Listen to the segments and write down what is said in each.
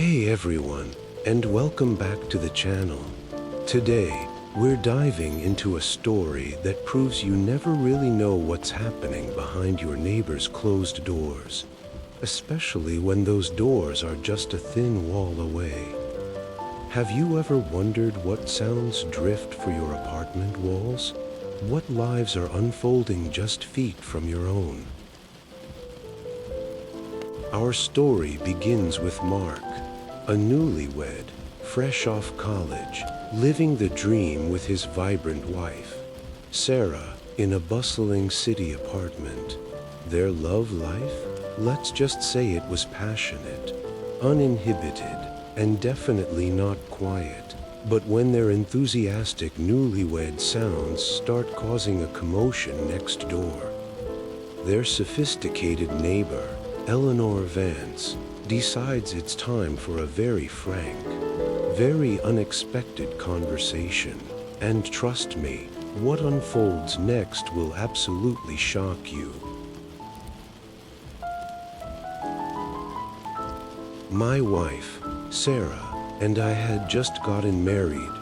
Hey everyone, and welcome back to the channel. Today, we're diving into a story that proves you never really know what's happening behind your neighbor's closed doors, especially when those doors are just a thin wall away. Have you ever wondered what sounds drift for your apartment walls? What lives are unfolding just feet from your own? Our story begins with Mark, a newlywed, fresh off college, living the dream with his vibrant wife, Sarah, in a bustling city apartment. Their love life? Let's just say it was passionate, uninhibited, and definitely not quiet. But when their enthusiastic newlywed sounds start causing a commotion next door, their sophisticated neighbor, Eleanor Vance, decides it's time for a very frank, very unexpected conversation. And trust me, what unfolds next will absolutely shock you. My wife, Sarah, and I had just gotten married,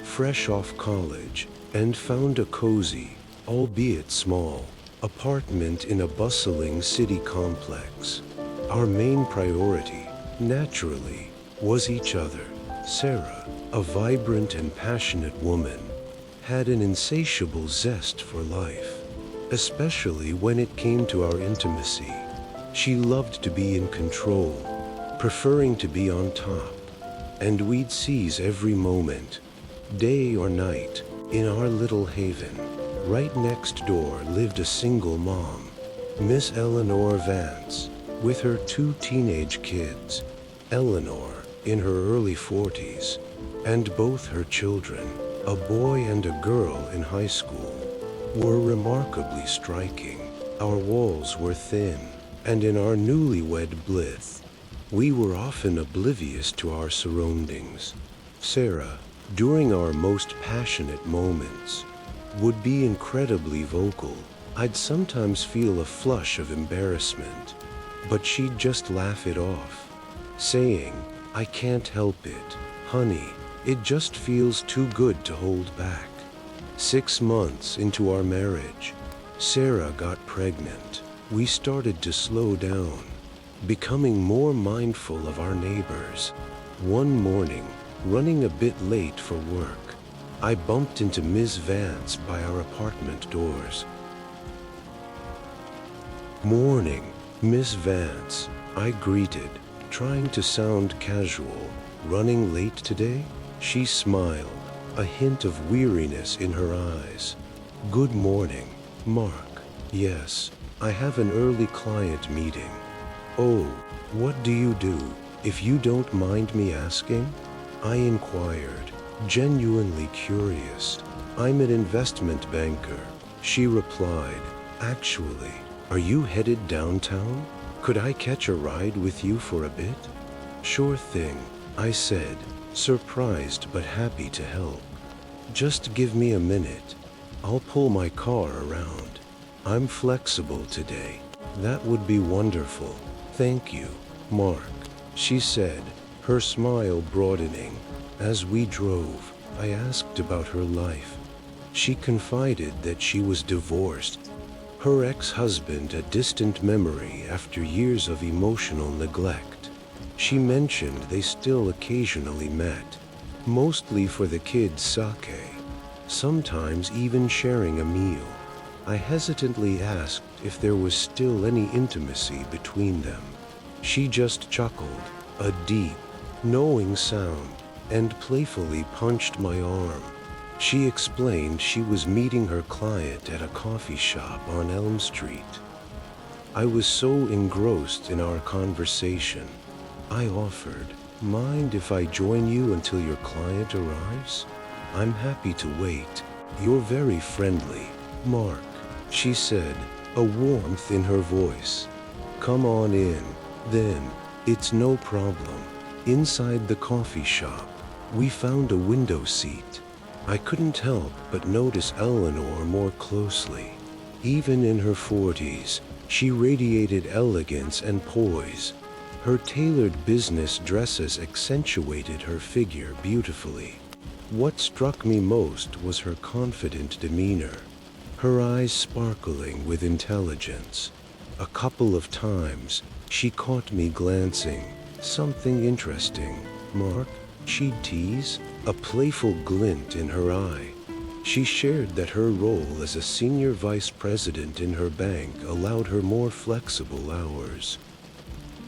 fresh off college, and found a cozy, albeit small, apartment in a bustling city complex. Our main priority, naturally, was each other. Sarah, a vibrant and passionate woman, had an insatiable zest for life, especially when it came to our intimacy. She loved to be in control, preferring to be on top, and we'd seize every moment, day or night, in our little haven. Right next door lived a single mom, Miss Eleanor Vance, with her two teenage kids, Eleanor, in her early 40s, and both her children, a boy and a girl in high school, were remarkably striking. Our walls were thin, and in our newlywed bliss, we were often oblivious to our surroundings. Sarah, during our most passionate moments, would be incredibly vocal. I'd sometimes feel a flush of embarrassment, but she'd just laugh it off, saying, "I can't help it, honey, it just feels too good to hold back." 6 months into our marriage, Sarah got pregnant. We started to slow down, becoming more mindful of our neighbors. One morning, running a bit late for work, I bumped into Ms. Vance by our apartment doors. "Morning, Miss Vance," I greeted, trying to sound casual. "Running late today?" She smiled, a hint of weariness in her eyes. "Good morning, Mark. Yes, I have an early client meeting." "Oh, what do you do, if you don't mind me asking?" I inquired, genuinely curious. "I'm an investment banker," she replied. "Actually, are you headed downtown? Could I catch a ride with you for a bit?" "Sure thing," I said, surprised but happy to help. "Just give me a minute. I'll pull my car around. I'm flexible today." "That would be wonderful. Thank you, Mark," she said, her smile broadening. As we drove, I asked about her life. She confided that she was divorced, her ex-husband a distant memory after years of emotional neglect. She mentioned they still occasionally met, mostly for the kids' sake, sometimes even sharing a meal. I hesitantly asked if there was still any intimacy between them. She just chuckled, a deep, knowing sound, and playfully punched my arm. She explained she was meeting her client at a coffee shop on Elm Street. I was so engrossed in our conversation, I offered, "Mind if I join you until your client arrives? I'm happy to wait. You're very friendly, Mark," she said, a warmth in her voice. "Come on in, then. It's no problem." Inside the coffee shop, we found a window seat. I couldn't help but notice Eleanor more closely. Even in her 40s, she radiated elegance and poise, Her tailored business dresses accentuated her figure beautifully. What struck me most was her confident demeanor, her eyes sparkling with intelligence. A couple of times, she caught me glancing. "Something interesting, Mark?" she'd tease, a playful glint in her eye. She shared that her role as a senior vice president in her bank allowed her more flexible hours,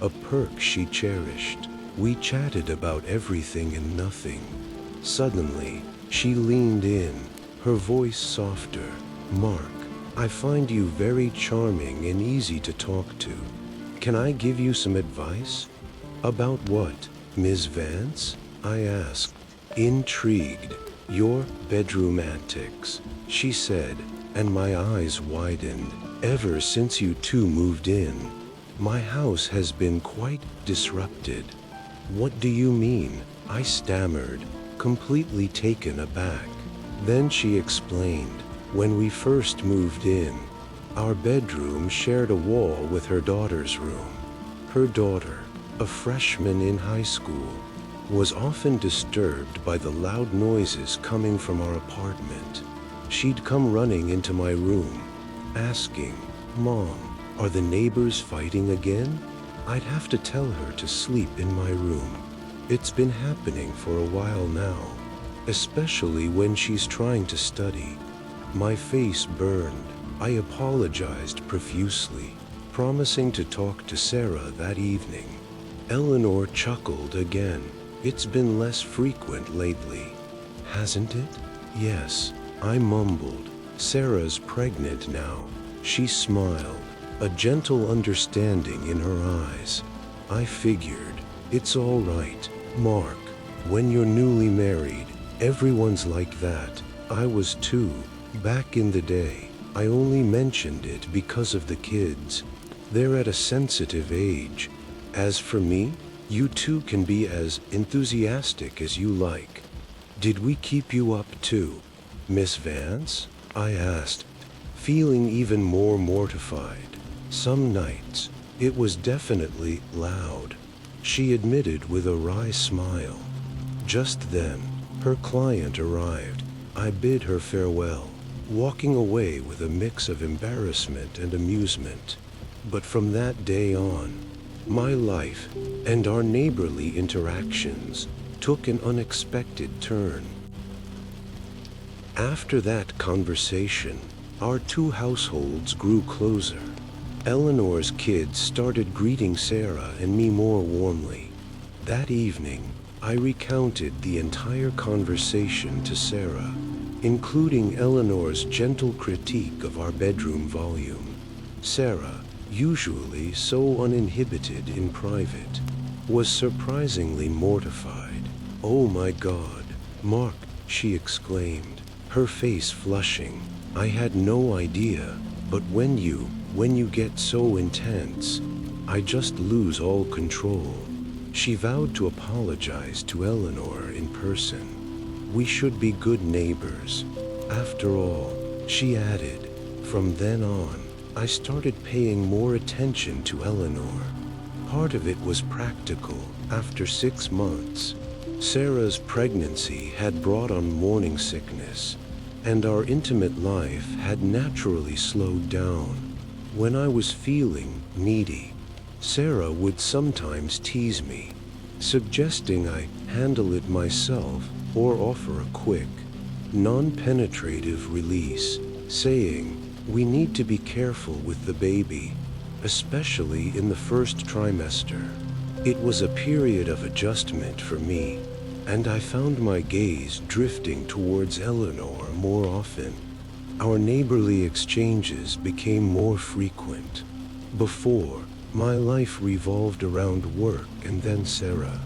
a perk she cherished. We chatted about everything and nothing. Suddenly, she leaned in, her voice softer. "Mark, I find you very charming and easy to talk to. Can I give you some advice?" "About what, Ms. Vance?" I asked, intrigued. "Your bedroom antics," she said, and my eyes widened. "Ever since you two moved in, my house has been quite disrupted." "What do you mean?" I stammered, completely taken aback. Then she explained. "When we first moved in, our bedroom shared a wall with her daughter's room. Her daughter, a freshman in high school, was often disturbed by the loud noises coming from our apartment. She'd come running into my room, asking, 'Mom, are the neighbors fighting again?' I'd have to tell her to sleep in my room. It's been happening for a while now, especially when she's trying to study." My face burned. I apologized profusely, promising to talk to Sarah that evening. Eleanor chuckled again. "It's been less frequent lately, hasn't it?" "Yes," I mumbled. "Sarah's pregnant now." She smiled, a gentle understanding in her eyes. I figured, it's all right, Mark. When you're newly married, everyone's like that. I was too. Back in the day, I only mentioned it because of the kids. They're at a sensitive age. As for me, you two can be as enthusiastic as you like. Did we keep you up too, Miss Vance?" I asked, feeling even more mortified. "Some nights, it was definitely loud," she admitted with a wry smile. Just then, her client arrived. I bid her farewell, walking away with a mix of embarrassment and amusement. But from that day on, my life and our neighborly interactions took an unexpected turn. After that conversation, our two households grew closer. Eleanor's kids started greeting Sarah and me more warmly. That evening, I recounted the entire conversation to Sarah, including Eleanor's gentle critique of our bedroom volume. Sarah, usually so uninhibited in private, was surprisingly mortified. "Oh my God, Mark," she exclaimed, her face flushing. "I had no idea, but when you get so intense, I just lose all control." She vowed to apologize to Eleanor in person. "We should be good neighbors. After all," she added. From then on, I started paying more attention to Eleanor. Part of it was practical. After 6 months, Sarah's pregnancy had brought on morning sickness, and our intimate life had naturally slowed down. When I was feeling needy, Sarah would sometimes tease me, suggesting I handle it myself or offer a quick, non-penetrative release, saying, "We need to be careful with the baby, especially in the first trimester." It was a period of adjustment for me, and I found my gaze drifting towards Eleanor more often. Our neighborly exchanges became more frequent. Before, my life revolved around work and then Sarah.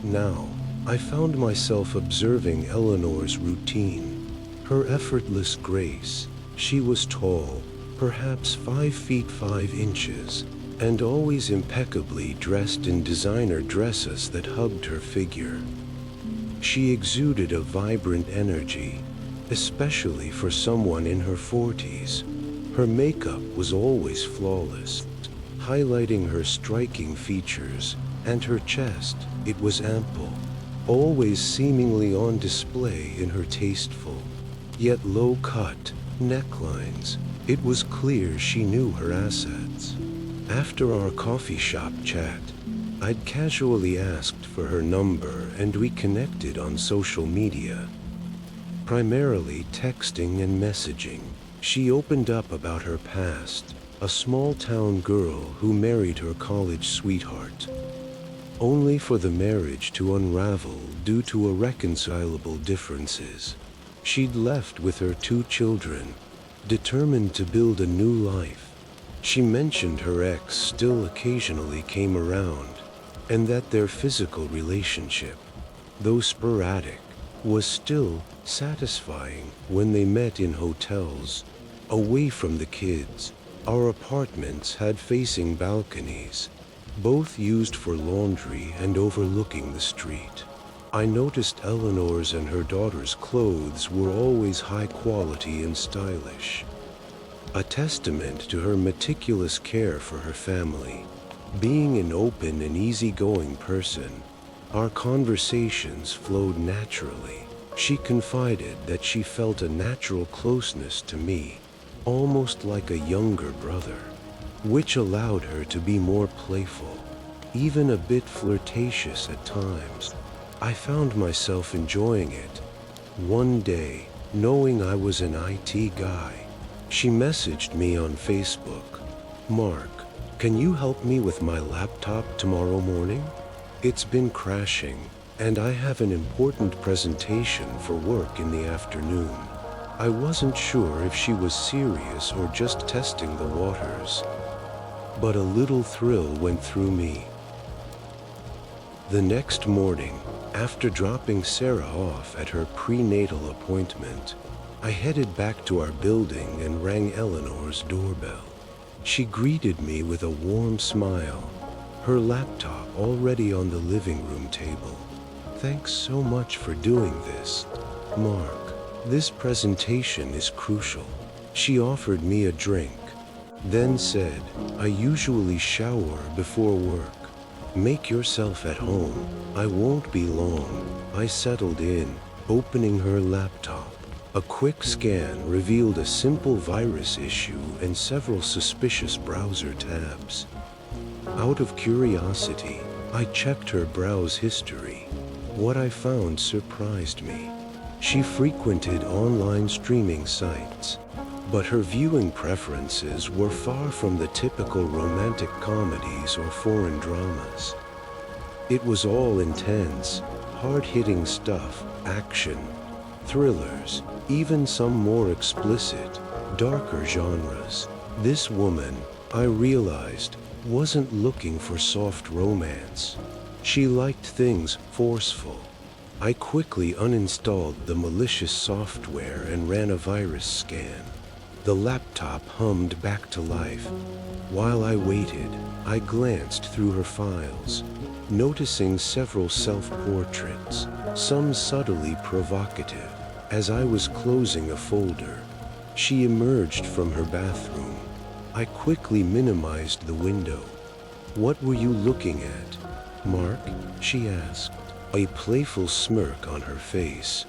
Now, I found myself observing Eleanor's routine, her effortless grace. She was tall, perhaps 5 feet 5 inches, and always impeccably dressed in designer dresses that hugged her figure. She exuded a vibrant energy, especially for someone in her 40s. Her makeup was always flawless, highlighting her striking features, And her chest, it was ample, always seemingly on display in her tasteful, yet low-cut, necklines. It was clear she knew her assets. After our coffee shop chat, I'd casually asked for her number and we connected on social media. Primarily texting and messaging, she opened up about her past, a small-town girl who married her college sweetheart, only for the marriage to unravel due to irreconcilable differences. She'd left with her 2 children, determined to build a new life. She mentioned her ex still occasionally came around, and that their physical relationship, though sporadic, was still satisfying when they met in hotels, away from the kids. Our apartments had facing balconies, both used for laundry and overlooking the street. I noticed Eleanor's and her daughter's clothes were always high quality and stylish, a testament to her meticulous care for her family. Being an open and easygoing person, our conversations flowed naturally. She confided that she felt a natural closeness to me, almost like a younger brother, which allowed her to be more playful, even a bit flirtatious at times. I found myself enjoying it. One day, knowing I was an IT guy, she messaged me on Facebook, "Mark, can you help me with my laptop tomorrow morning? It's been crashing, and I have an important presentation for work in the afternoon." I wasn't sure if she was serious or just testing the waters, but a little thrill went through me. The next morning, after dropping Sarah off at her prenatal appointment, I headed back to our building and rang Eleanor's doorbell. She greeted me with a warm smile, her laptop already on the living room table. "Thanks so much for doing this, Mark. This presentation is crucial." She offered me a drink, then said, "I usually shower before work. Make yourself at home. I won't be long." I settled in, opening her laptop. A quick scan revealed a simple virus issue and several suspicious browser tabs. Out of curiosity, I checked her browse history. What I found surprised me. She frequented online streaming sites, but her viewing preferences were far from the typical romantic comedies or foreign dramas. It was all intense, hard-hitting stuff, action, thrillers, even some more explicit, darker genres. This woman, I realized, wasn't looking for soft romance. She liked things forceful. I quickly uninstalled the malicious software and ran a virus scan. The laptop hummed back to life. While I waited, I glanced through her files, noticing several self-portraits, some subtly provocative. As I was closing a folder, she emerged from her bathroom. I quickly minimized the window. "What were you looking at, Mark?" she asked, a playful smirk on her face.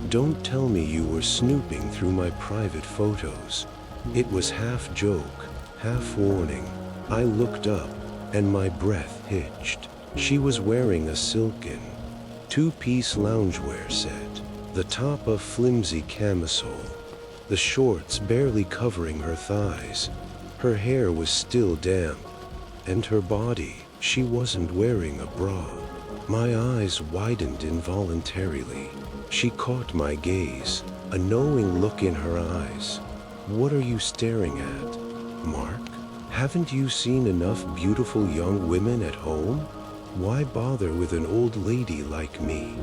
"Don't tell me you were snooping through my private photos." It was half joke, half warning. I looked up, and my breath hitched. She was wearing a silken, 2-piece loungewear set, the top a flimsy camisole, the shorts barely covering her thighs. Her hair was still damp, and her body, she wasn't wearing a bra. My eyes widened involuntarily. She caught my gaze, a knowing look in her eyes. "What are you staring at, Mark? Haven't you seen enough beautiful young women at home? Why bother with an old lady like me?"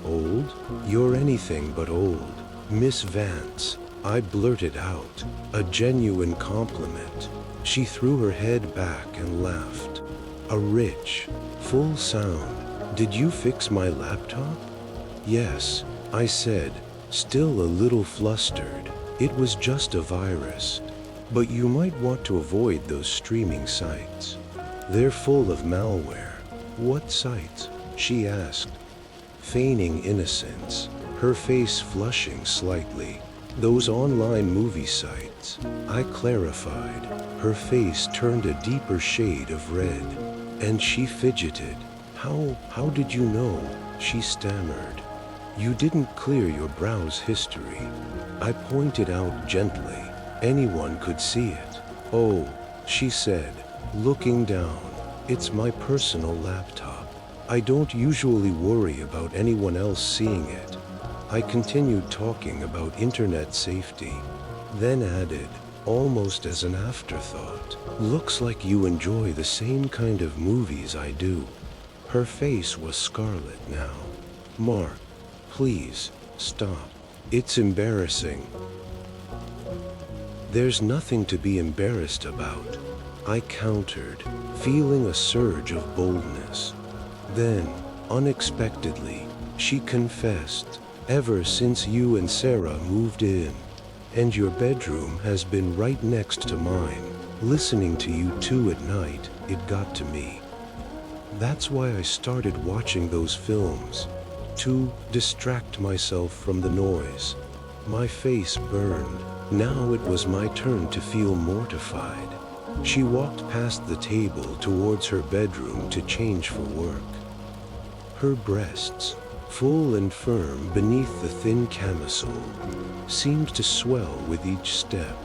"Old? You're anything but old, Miss Vance," I blurted out, a genuine compliment. She threw her head back and laughed. A rich, full sound. "Did you fix my laptop?" "Yes," I said, still a little flustered. "It was just a virus. But you might want to avoid those streaming sites. They're full of malware." What sites? She asked, feigning innocence, her face flushing slightly. Those online movie sites, I clarified. Her face turned a deeper shade of red, and she fidgeted. How did you know? She stammered. You didn't clear your browse history. I pointed out gently. Anyone could see it. Oh, she said, looking down. It's my personal laptop. I don't usually worry about anyone else seeing it. I continued talking about internet safety, then added, almost as an afterthought, looks like you enjoy the same kind of movies I do. Her face was scarlet now. Mark, please, stop. It's embarrassing. There's nothing to be embarrassed about, I countered, feeling a surge of boldness. Then, unexpectedly, she confessed, ever since you and Sarah moved in, and your bedroom has been right next to mine, listening to you two at night, it got to me. That's why I started watching those films, to distract myself from the noise. My face burned. Now it was my turn to feel mortified. She walked past the table towards her bedroom to change for work. Her breasts, full and firm beneath the thin camisole, seemed to swell with each step.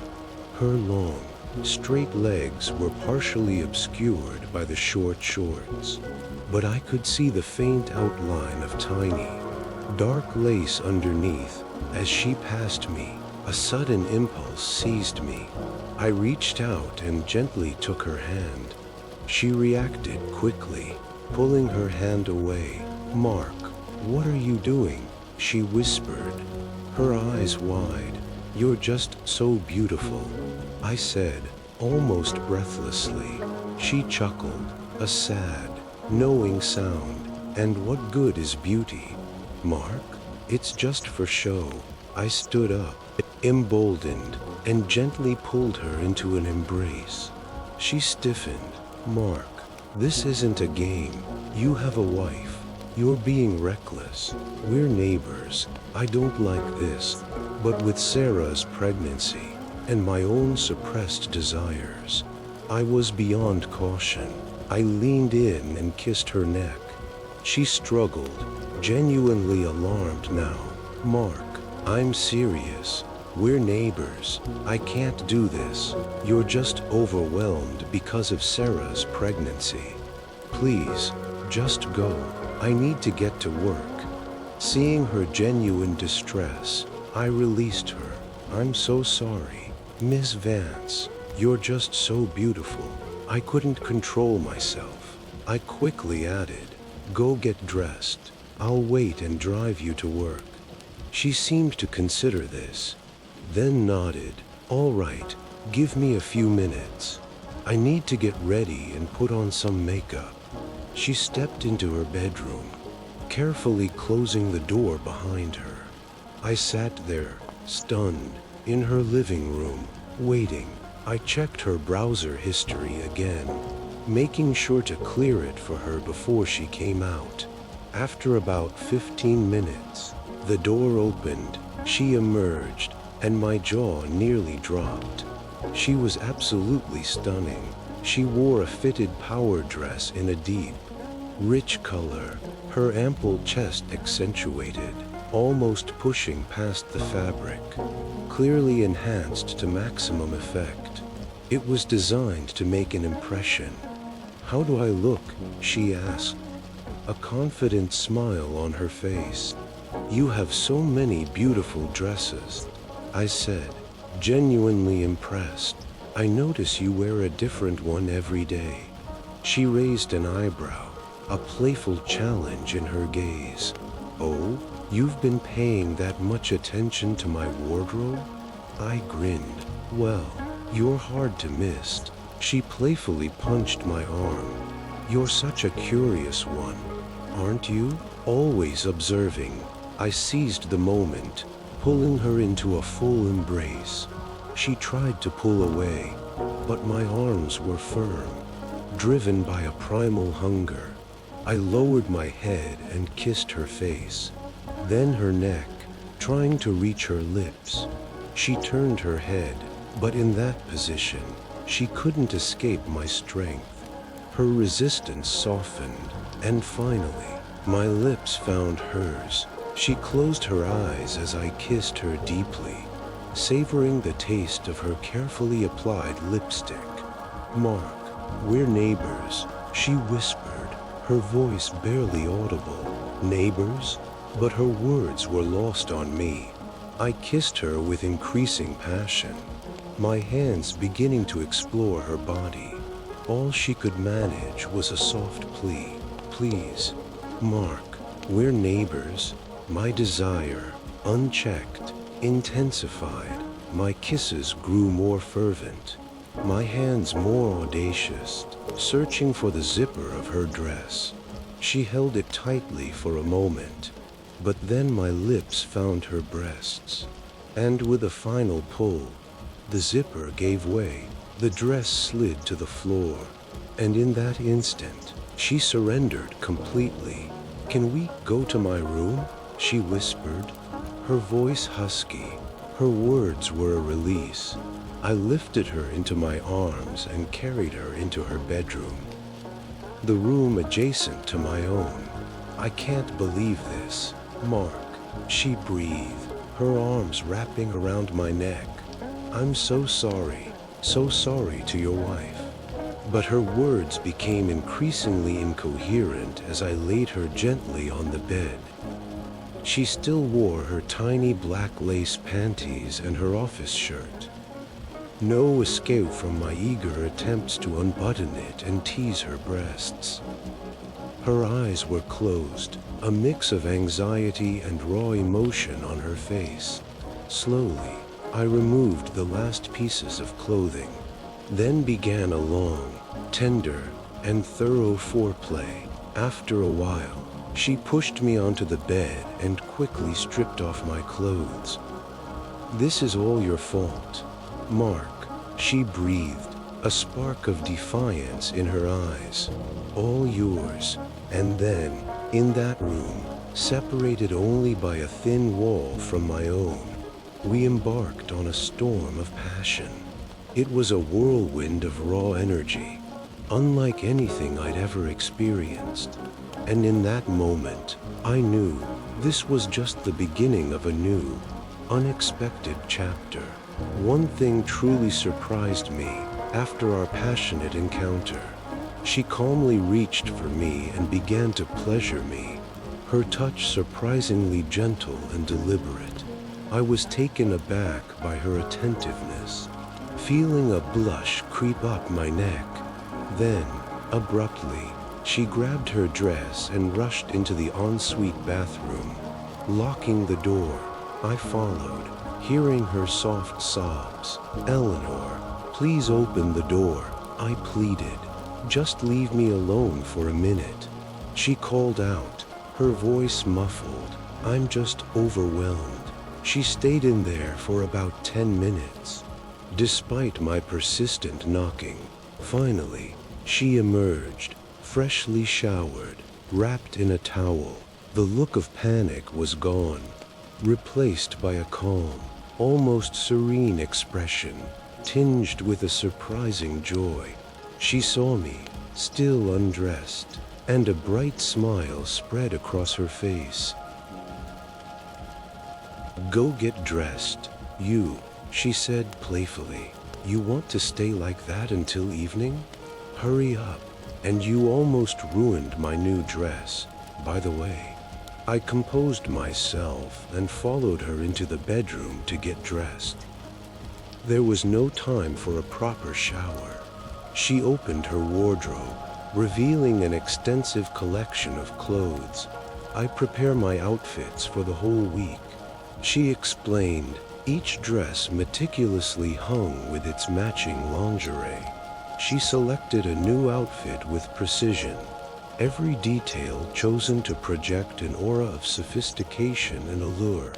Her long, straight legs were partially obscured by the short shorts, but I could see the faint outline of tiny, dark lace underneath. As she passed me, a sudden impulse seized me. I reached out and gently took her hand. She reacted quickly, pulling her hand away. Mark, what are you doing? She whispered, her eyes wide. You're just so beautiful, I said, almost breathlessly. She chuckled, a sad, knowing sound. And what good is beauty? Mark, it's just for show. I stood up, emboldened, and gently pulled her into an embrace. She stiffened. Mark, this isn't a game. You have a wife. You're being reckless. We're neighbors. I don't like this. But with Sarah's pregnancy and my own suppressed desires, I was beyond caution. I leaned in and kissed her neck. She struggled, genuinely alarmed now. Mark, I'm serious. We're neighbors. I can't do this. You're just overwhelmed because of Sarah's pregnancy. Please, just go. I need to get to work. Seeing her genuine distress, I released her. I'm so sorry. Miss Vance, you're just so beautiful. I couldn't control myself. I quickly added, go get dressed. I'll wait and drive you to work. She seemed to consider this, then nodded. All right, give me a few minutes. I need to get ready and put on some makeup. She stepped into her bedroom, carefully closing the door behind her. I sat there, stunned, in her living room, waiting. I checked her browser history again, making sure to clear it for her before she came out. After about 15 minutes, the door opened, she emerged, and my jaw nearly dropped. She was absolutely stunning. She wore a fitted power dress in a deep, rich color, her ample chest accentuated, almost pushing past the fabric, clearly enhanced to maximum effect. It was designed to make an impression. How do I look? She asked, a confident smile on her face. You have so many beautiful dresses, I said, genuinely impressed. I notice you wear a different one every day. She raised an eyebrow, a playful challenge in her gaze. Oh, you've been paying that much attention to my wardrobe? I grinned. Well, you're hard to miss. She playfully punched my arm. You're such a curious one, aren't you? Always observing. I seized the moment, pulling her into a full embrace. She tried to pull away, but my arms were firm, driven by a primal hunger. I lowered my head and kissed her face, then her neck, trying to reach her lips. She turned her head, but in that position, she couldn't escape my strength. Her resistance softened, and finally, my lips found hers. She closed her eyes as I kissed her deeply, savoring the taste of her carefully applied lipstick. "Mark, we're neighbors," she whispered, her voice barely audible. "Neighbors?" But her words were lost on me. I kissed her with increasing passion, my hands beginning to explore her body. All she could manage was a soft plea. "Please, Mark, we're neighbors." My desire, unchecked, intensified. My kisses grew more fervent, my hands more audacious, searching for the zipper of her dress. She held it tightly for a moment, but then my lips found her breasts, and with a final pull, the zipper gave way, the dress slid to the floor, and in that instant, she surrendered completely. "Can we go to my room?" she whispered, her voice husky. Her words were a release. I lifted her into my arms and carried her into her bedroom, the room adjacent to my own. "I can't believe this, Mark," she breathed, her arms wrapping around my neck. "I'm so sorry to your wife." But her words became increasingly incoherent as I laid her gently on the bed. She still wore her tiny black lace panties and her office shirt. No escape from my eager attempts to unbutton it and tease her breasts. Her eyes were closed, a mix of anxiety and raw emotion on her face. Slowly, I removed the last pieces of clothing, then began a long, tender, and thorough foreplay. After a while, she pushed me onto the bed and quickly stripped off my clothes. "This is all your fault, Mark," she breathed, a spark of defiance in her eyes. "All yours." And then, in that room, separated only by a thin wall from my own, we embarked on a storm of passion. It was a whirlwind of raw energy, unlike anything I'd ever experienced. And in that moment, I knew this was just the beginning of a new, unexpected chapter. One thing truly surprised me after our passionate encounter. She calmly reached for me and began to pleasure me, her touch surprisingly gentle and deliberate. I was taken aback by her attentiveness, feeling a blush creep up my neck. Then, abruptly, she grabbed her dress and rushed into the ensuite bathroom. Locking the door, I followed, hearing her soft sobs. "Eleanor, please open the door," I pleaded. "Just leave me alone for a minute." She called out, her voice muffled. "I'm just overwhelmed." She stayed in there for about 10 minutes, despite my persistent knocking. Finally, she emerged, freshly showered, wrapped in a towel. The look of panic was gone, replaced by a calm, almost serene expression, tinged with a surprising joy. She saw me, still undressed, and a bright smile spread across her face. "Go get dressed, you," she said playfully. "You want to stay like that until evening? Hurry up." "And you almost ruined my new dress, by the way." I composed myself and followed her into the bedroom to get dressed. There was no time for a proper shower. She opened her wardrobe, revealing an extensive collection of clothes. "I prepare my outfits for the whole week," she explained, each dress meticulously hung with its matching lingerie. She selected a new outfit with precision, every detail chosen to project an aura of sophistication and allure.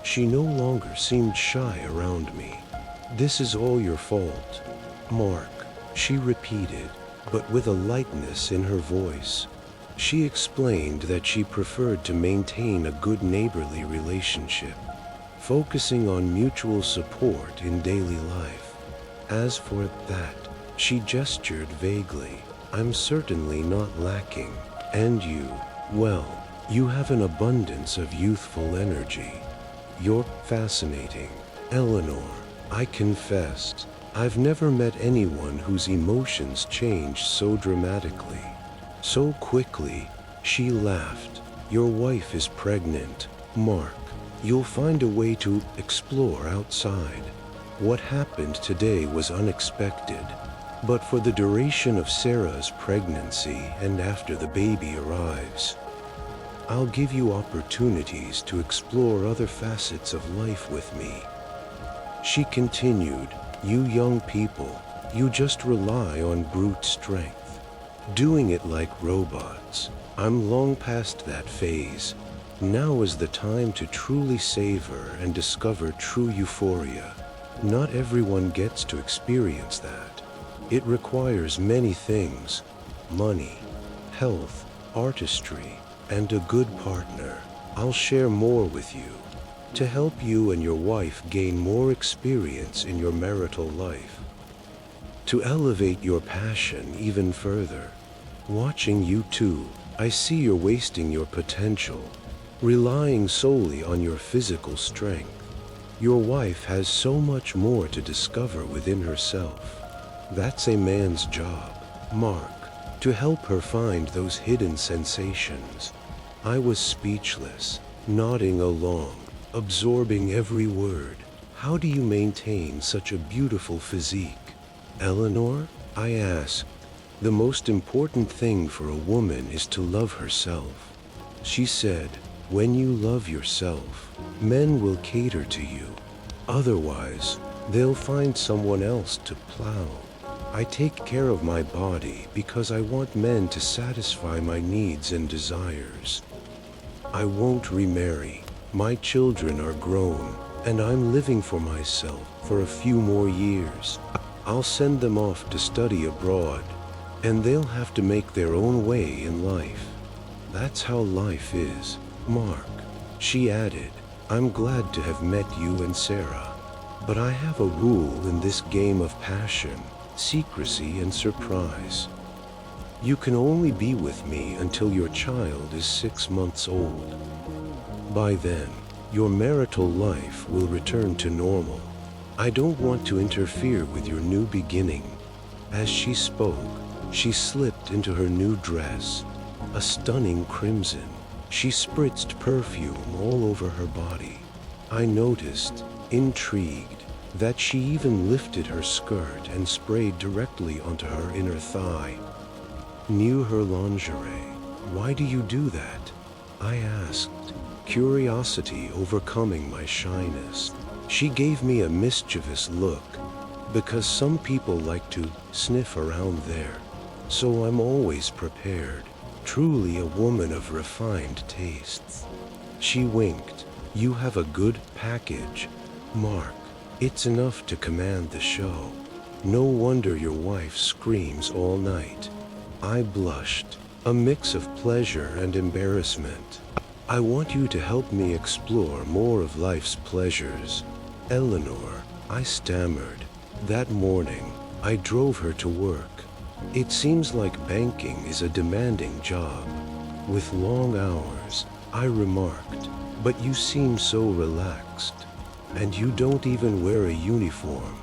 She no longer seemed shy around me. "This is all your fault, Mark," she repeated, but with a lightness in her voice. She explained that she preferred to maintain a good neighborly relationship, focusing on mutual support in daily life. As for that, she gestured vaguely. I'm certainly not lacking. And you, well, you have an abundance of youthful energy. You're fascinating, Eleanor. I confessed, I've never met anyone whose emotions changed so dramatically. So quickly. She laughed. Your wife is pregnant, Mark. You'll find a way to explore outside. What happened today was unexpected, but for the duration of Sarah's pregnancy and after the baby arrives, I'll give you opportunities to explore other facets of life with me. She continued, you young people, you just rely on brute strength, doing it like robots. I'm long past that phase. Now is the time to truly savor and discover true euphoria. Not everyone gets to experience that. It requires many things: money, health, artistry, and a good partner. I'll share more with you to help you and your wife gain more experience in your marital life. To elevate your passion even further. Watching you two, I see you're wasting your potential, relying solely on your physical strength. Your wife has so much more to discover within herself. That's a man's job, Mark, to help her find those hidden sensations. I was speechless, nodding along, absorbing every word. How do you maintain such a beautiful physique, Eleanor? I asked. The most important thing for a woman is to love herself. She said, when you love yourself, men will cater to you. Otherwise, they'll find someone else to plow. I take care of my body because I want men to satisfy my needs and desires. I won't remarry. My children are grown, and I'm living for myself for a few more years. I'll send them off to study abroad, and they'll have to make their own way in life. That's how life is, Mark. She added, I'm glad to have met you and Sarah, but I have a rule in this game of passion, secrecy, and surprise. You can only be with me until your child is 6 months old. By then, your marital life will return to normal. I don't want to interfere with your new beginning. As she spoke, she slipped into her new dress, a stunning crimson. She spritzed perfume all over her body. I noticed, intrigued, that she even lifted her skirt and sprayed directly onto her inner thigh. Knew her lingerie. Why do you do that? I asked, curiosity overcoming my shyness. She gave me a mischievous look, because some people like to sniff around there. So I'm always prepared. Truly a woman of refined tastes. She winked. You have a good package, Mark. It's enough to command the show. No wonder your wife screams all night. I blushed, a mix of pleasure and embarrassment. I want you to help me explore more of life's pleasures, Eleanor, I stammered. That morning, I drove her to work. It seems like banking is a demanding job, with long hours, I remarked, but you seem so relaxed. And you don't even wear a uniform.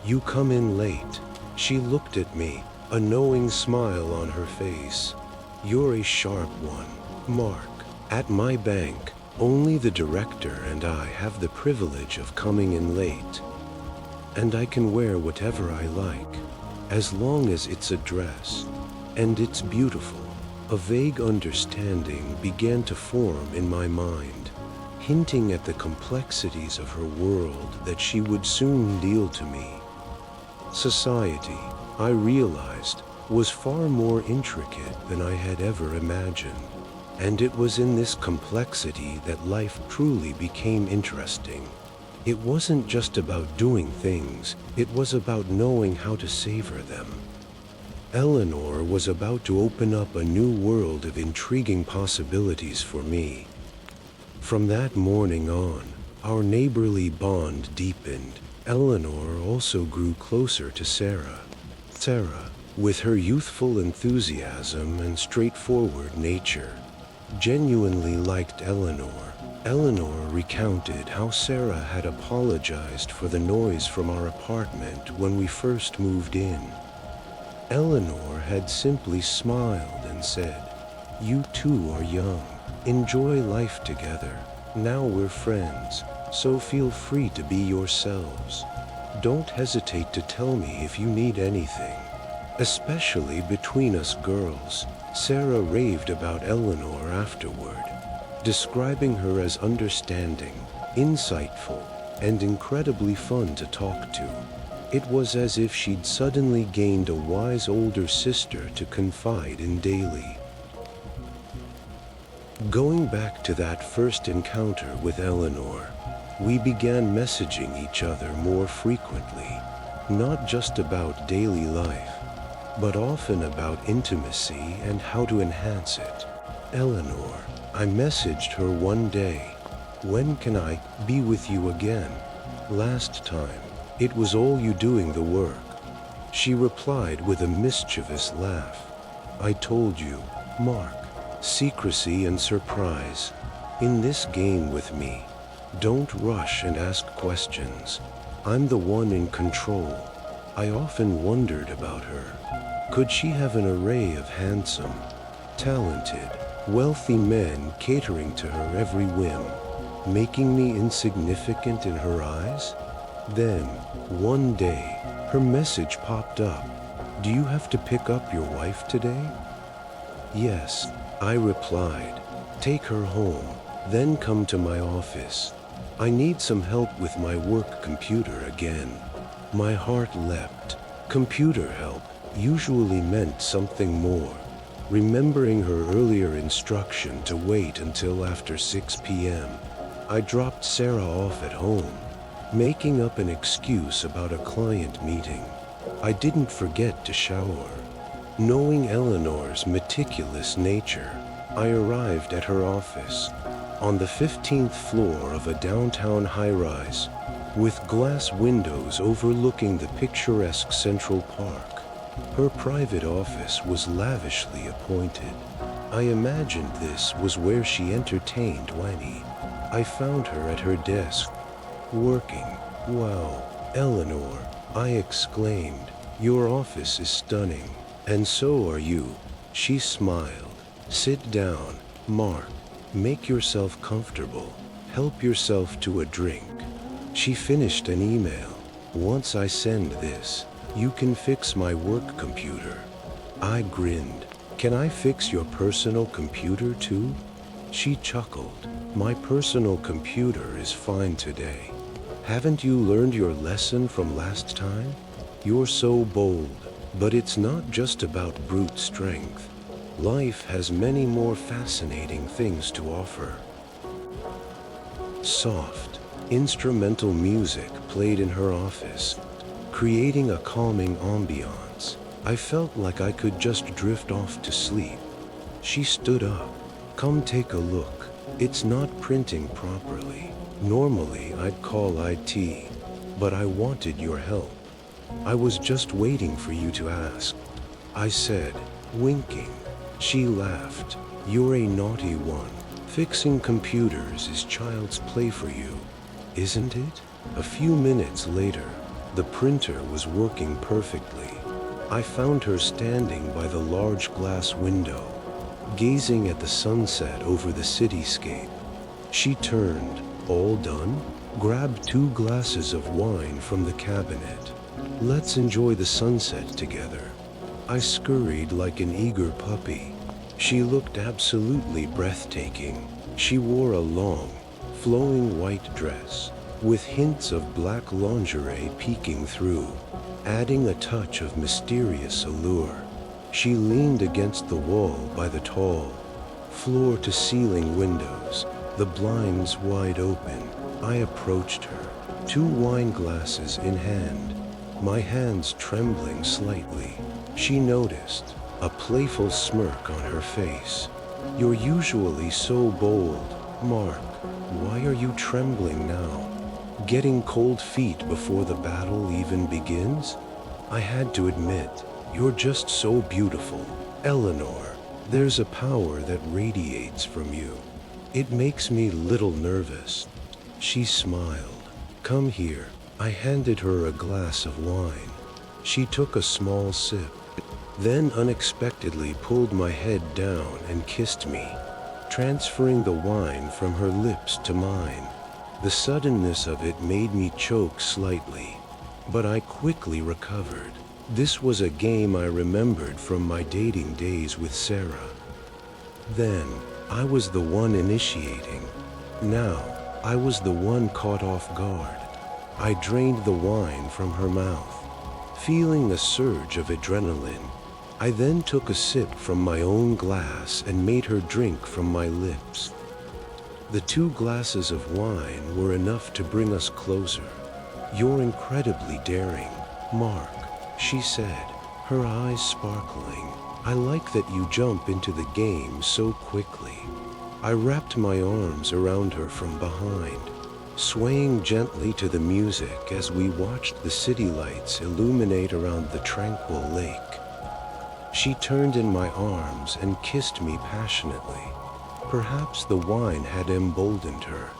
You come in late. She looked at me, a knowing smile on her face. You're a sharp one, Mark. At my bank, only the director and I have the privilege of coming in late. And I can wear whatever I like, as long as it's a dress, and it's beautiful. A vague understanding began to form in my mind, hinting at the complexities of her world that she would soon deal to me. Society, I realized, was far more intricate than I had ever imagined, and it was in this complexity that life truly became interesting. It wasn't just about doing things, it was about knowing how to savor them. Eleanor was about to open up a new world of intriguing possibilities for me. From that morning on, our neighborly bond deepened. Eleanor also grew closer to Sarah. Sarah, with her youthful enthusiasm and straightforward nature, genuinely liked Eleanor. Eleanor recounted how Sarah had apologized for the noise from our apartment when we first moved in. Eleanor had simply smiled and said, "You two are young. Enjoy life together. Now we're friends, so feel free to be yourselves. Don't hesitate to tell me if you need anything." Especially between us girls, Sarah raved about Eleanor afterward, describing her as understanding, insightful, and incredibly fun to talk to. It was as if she'd suddenly gained a wise older sister to confide in daily. Going back to that first encounter with Eleanor, we began messaging each other more frequently, not just about daily life, but often about intimacy and how to enhance it. "Eleanor," I messaged her one day, "when can I be with you again? Last time, it was all you doing the work." She replied with a mischievous laugh, "I told you, Mark, secrecy and surprise. In this game with me, don't rush and ask questions. I'm the one in control." I often wondered about her. Could she have an array of handsome, talented, wealthy men catering to her every whim, making me insignificant in her eyes? Then, one day, her message popped up. "Do you have to pick up your wife today?" "Yes," I replied. "Take her home, then come to my office. I need some help with my work computer again." My heart leapt. Computer help usually meant something more. Remembering her earlier instruction to wait until after 6 p.m., I dropped Sarah off at home, making up an excuse about a client meeting. I didn't forget to shower. Knowing Eleanor's meticulous nature, I arrived at her office, on the 15th floor of a downtown high-rise, with glass windows overlooking the picturesque Central Park. Her private office was lavishly appointed. I imagined this was where she entertained Winnie. I found her at her desk, working. "Wow, Eleanor," I exclaimed, "your office is stunning. And so are you." She smiled. "Sit down, Mark. Make yourself comfortable. Help yourself to a drink." She finished an email. "Once I send this, you can fix my work computer." I grinned. "Can I fix your personal computer too?" She chuckled. "My personal computer is fine today. Haven't you learned your lesson from last time? You're so bold. But it's not just about brute strength. Life has many more fascinating things to offer." Soft, instrumental music played in her office, creating a calming ambiance. I felt like I could just drift off to sleep. She stood up. "Come take a look. It's not printing properly. Normally I'd call IT, but I wanted your help. I was just waiting for you to ask," I said, winking. She laughed. "You're a naughty one. Fixing computers is child's play for you, isn't it?" A few minutes later, the printer was working perfectly. I found her standing by the large glass window, gazing at the sunset over the cityscape. She turned. "All done?" Grabbed 2 glasses of wine from the cabinet. "Let's enjoy the sunset together." I scurried like an eager puppy. She looked absolutely breathtaking. She wore a long, flowing white dress, with hints of black lingerie peeking through, adding a touch of mysterious allure. She leaned against the wall by the tall, floor-to-ceiling windows, the blinds wide open. I approached her, 2 wine glasses in hand, my hands trembling slightly. She noticed, a playful smirk on her face. "You're usually so bold, Mark. Why are you trembling now? Getting cold feet before the battle even begins?" I had to admit, "You're just so beautiful, Eleanor. There's a power that radiates from you. It makes me a little nervous." She smiled. "Come here." I handed her a glass of wine. She took a small sip, then unexpectedly pulled my head down and kissed me, transferring the wine from her lips to mine. The suddenness of it made me choke slightly, but I quickly recovered. This was a game I remembered from my dating days with Sarah. Then, I was the one initiating. Now, I was the one caught off guard. I drained the wine from her mouth, feeling a surge of adrenaline. I then took a sip from my own glass and made her drink from my lips. The 2 glasses of wine were enough to bring us closer. "You're incredibly daring, Mark," she said, her eyes sparkling. "I like that you jump into the game so quickly." I wrapped my arms around her from behind, swaying gently to the music as we watched the city lights illuminate around the tranquil lake. She turned in my arms and kissed me passionately. Perhaps the wine had emboldened her.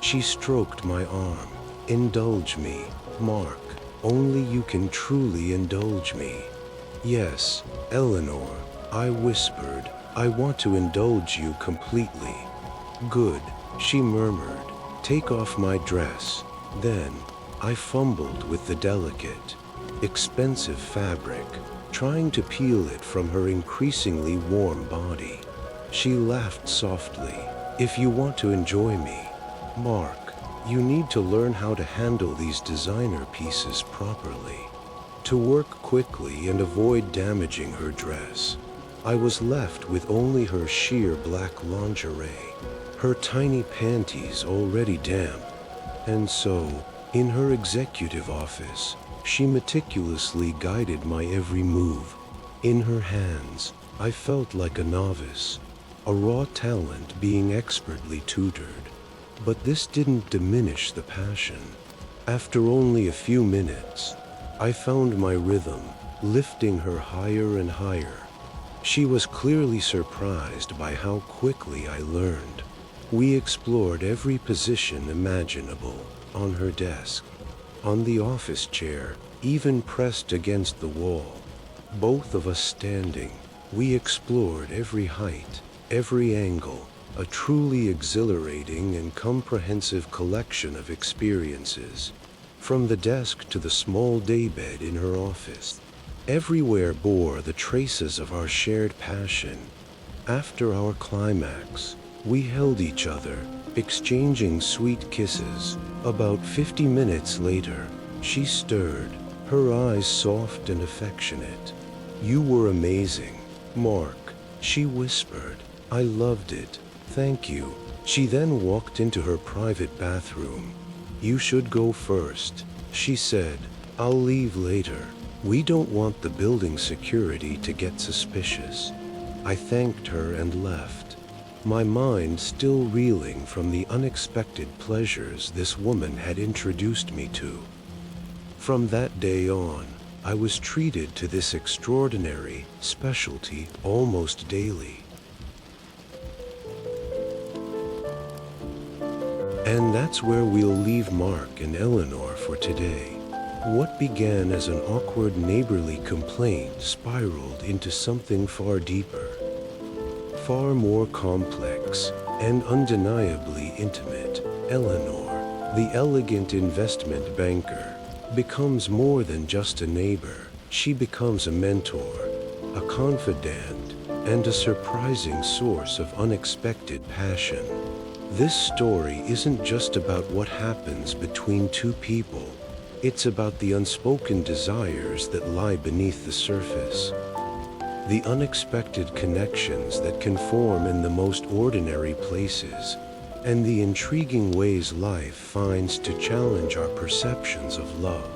She stroked my arm. "Indulge me, Mark. Only you can truly indulge me." "Yes, Eleanor," I whispered. "I want to indulge you completely." "Good," she murmured. "Take off my dress." Then, I fumbled with the delicate, expensive fabric, trying to peel it from her increasingly warm body. She laughed softly. "If you want to enjoy me, Mark, you need to learn how to handle these designer pieces properly." To work quickly and avoid damaging her dress, I was left with only her sheer black lingerie, her tiny panties already damp. And so, in her executive office, she meticulously guided my every move. In her hands, I felt like a novice, a raw talent being expertly tutored. But this didn't diminish the passion. After only a few minutes, I found my rhythm, lifting her higher and higher. She was clearly surprised by how quickly I learned. We explored every position imaginable, on her desk, on the office chair, even pressed against the wall. Both of us standing, we explored every height, every angle, a truly exhilarating and comprehensive collection of experiences. From the desk to the small daybed in her office, everywhere bore the traces of our shared passion. After our climax, we held each other, exchanging sweet kisses. About 50 minutes later, she stirred, her eyes soft and affectionate. "You were amazing, Mark," she whispered. "I loved it. Thank you." She then walked into her private bathroom. "You should go first," she said. "I'll leave later. We don't want the building security to get suspicious." I thanked her and left, my mind still reeling from the unexpected pleasures this woman had introduced me to. From that day on, I was treated to this extraordinary specialty almost daily. And that's where we'll leave Mark and Eleanor for today. What began as an awkward neighborly complaint spiraled into something far deeper, far more complex, and undeniably intimate. Eleanor, the elegant investment banker, becomes more than just a neighbor. She becomes a mentor, a confidant, and a surprising source of unexpected passion. This story isn't just about what happens between two people. It's about the unspoken desires that lie beneath the surface, the unexpected connections that can form in the most ordinary places, and the intriguing ways life finds to challenge our perceptions of love,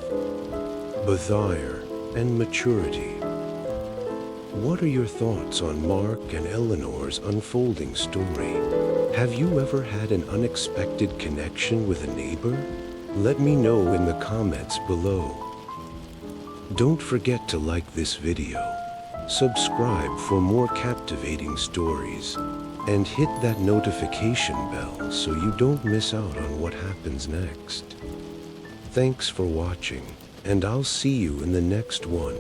desire, and maturity. What are your thoughts on Mark and Eleanor's unfolding story? Have you ever had an unexpected connection with a neighbor? Let me know in the comments below. Don't forget to like this video, subscribe for more captivating stories, and hit that notification bell so you don't miss out on what happens next. Thanks for watching, and I'll see you in the next one.